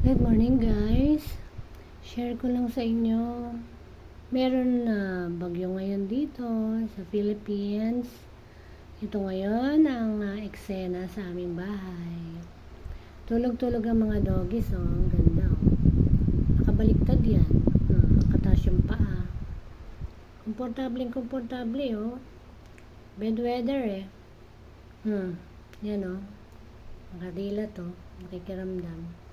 Good morning guys. Share ko lang sa inyo. Meron na bagyo ngayon dito sa Philippines. Ito ngayon ang eksena sa aming bahay. Tulog-tulog ang mga doggies, oh. Ang ganda, oh. Nakabaliktad yan. Nakataas yung paa. Komportable, oh. Bad weather, eh. Yan, oh. Nakadila to. Nakikiramdam.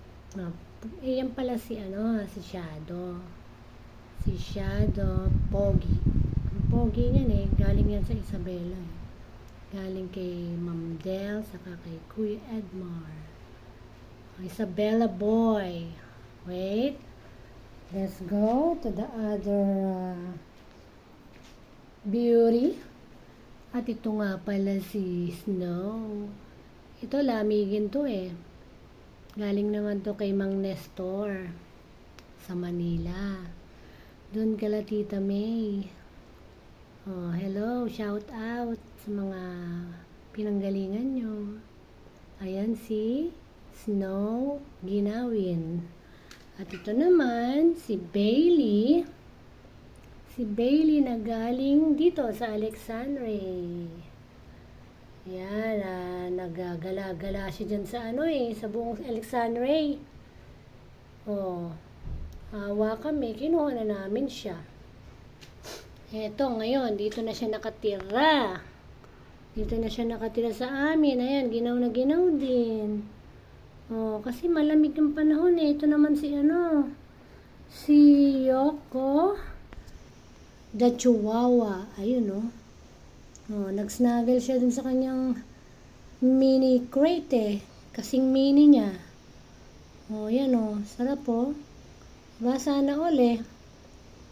Yan pala si Shadow. Si Shadow, Pogi. Ang Pogi niyan eh, galing yan sa Isabela eh. Galing kay Ma'am Del, saka kay Kuya Edmar. Isabela boy. Wait. Let's go to the other beauty. At ito nga pala si Snow. Ito lamigin to eh. Galing naman to kay Mang Nestor sa Manila. Doon kala Tita May. Oh, hello, shout out sa mga pinanggalingan nyo. Ayan si Snow Ginawin. At ito naman si Bailey. Si Bailey na galing dito sa Alexandria. Yan, nagagala-gala siya dyan sa sa buong Alexandria. Oh, hawa kami, kinuha na namin siya. Eto, ngayon, dito na siya nakatira. Dito na siya nakatira sa amin. Ayan, ginaw na ginaw din. Oh, kasi malamig yung panahon eh. Ito naman si Yoko, the Chihuahua. Ayun, oh. Oh, nag-snuggle siya dun sa kanyang mini crate eh. Kasing mini niya. Oh, yan oh. Sarap oh. Diba? Sana all eh.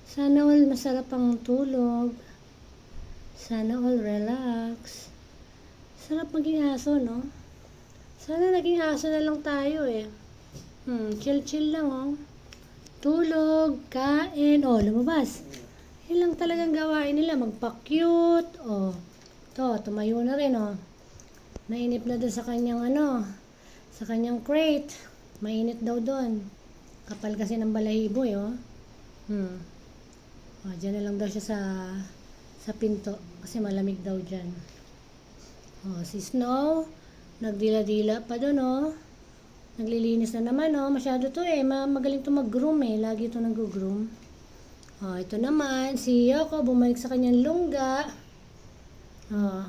Sana all masarap ang tulog. Sana all relax. Sarap maging aso, no? Sana naging aso na lang tayo eh. Chill-chill lang oh. Tulog, kain. Oh, lumabas. Yun lang talagang gawain nila, magpa-cute. Oh, tumayo na rin, oh. Nainip na doon sa kanyang, sa kanyang crate. Mainit daw doon. Kapal kasi ng balahibo, eh, oh. Oh, dyan na lang daw siya sa pinto. Kasi malamig daw dyan. Oh, si Snow, nagdila-dila pa doon, oh. Naglilinis na naman, oh. Masyado to, eh. Magaling to mag-groom, eh. Lagi to nag-groom. Oh, ito naman, si Yoko, bumalik sa kanyang lungga. Oh,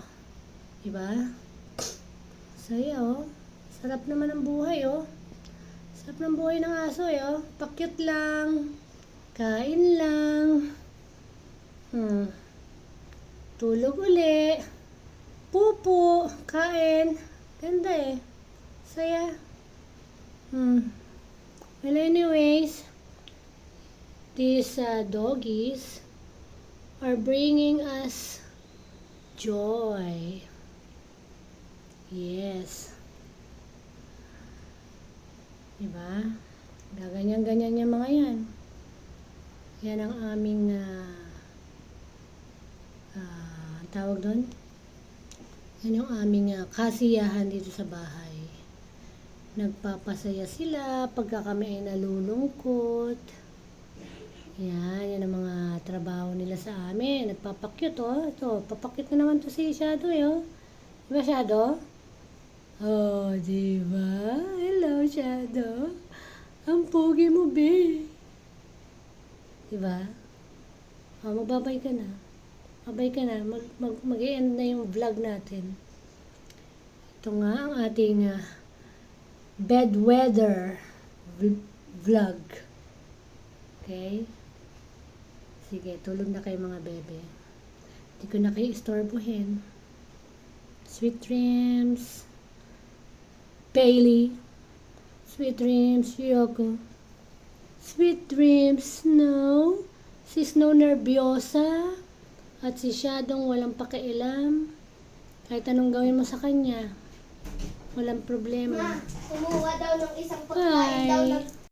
diba? Saya, oh. Sarap naman ang buhay, oh. Sarap ng buhay ng aso, eh, oh. Pakyut lang. Kain lang. Tulog uli. Pupo. Kain. Ganda, eh. Saya. Well, anyways, these doggies are bringing us joy. Yes. Diba? Gaganyan-ganyan yung mga yan. Yan ang aming tawag doon. Yan yung aming kasiyahan dito sa bahay. Nagpapasaya sila pagka kami ay nalulungkot. Yan ang mga trabaho nila sa amin. Nagpapakyut, oh. Ito, papakyut na naman to si Shadow, oh. Diba, Shadow? Oh, diba? Hello, Shadow. Ang pogi mo, be. Diba? Oh, magbabay ka na. Babay ka na. Mag-i-end na yung vlog natin. Ito nga ang ating bad weather vlog. Okay? Sige, tulog na kayo mga bebe. Hindi ko na kayo istorbohin. Sweet dreams. Bailey. Sweet dreams, Yoko. Sweet dreams, Snow. Si Snow nervyosa. At si Shadow walang pakialam. Kahit anong gawin mo sa kanya, walang problema. Kumuha daw ng isang pagkain daw ng